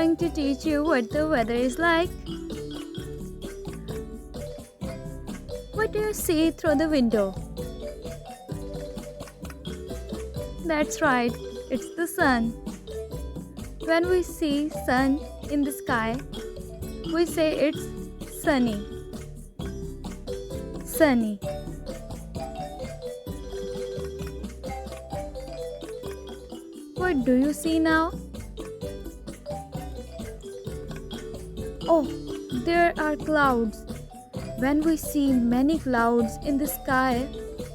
going to teach you what the weather is like. What do you see through the window? That's right, it's the sun. When we see sun in the sky, we say it's sunny. Sunny. What do you see now? Oh, there are clouds. When we see many clouds in the sky,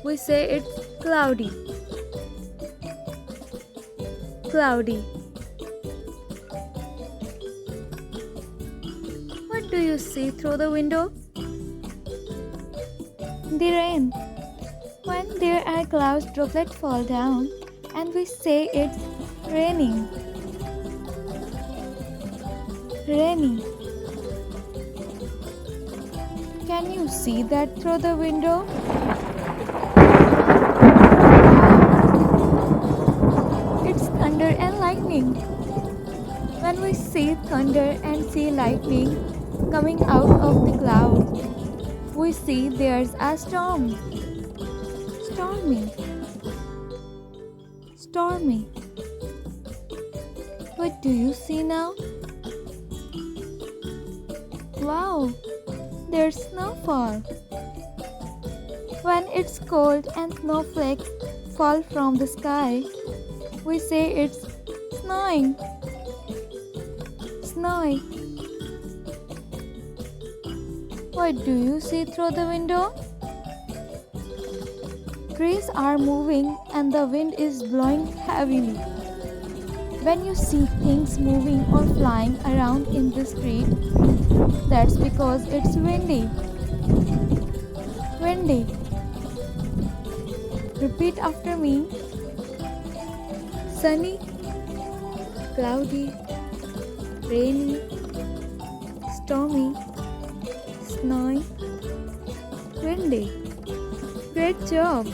we say it's cloudy. Cloudy. What do you see through the window? The rain. When there are clouds, droplets fall down and we say it's raining. Raining. Can you see that through the window? It's thunder and lightning. When we see thunder and see lightning coming out of the clouds, we see there's a storm. Stormy. Stormy. What do you see now? Wow, there's snowfall. When it's cold and snowflakes fall from the sky, we say it's snowing. Snowy. What do you see through the window? Trees are moving and the wind is blowing heavily. When you see things moving or flying around in the street, that's because it's windy. Windy. Repeat after me. Sunny, cloudy, rainy, stormy, snowy, windy. Great job!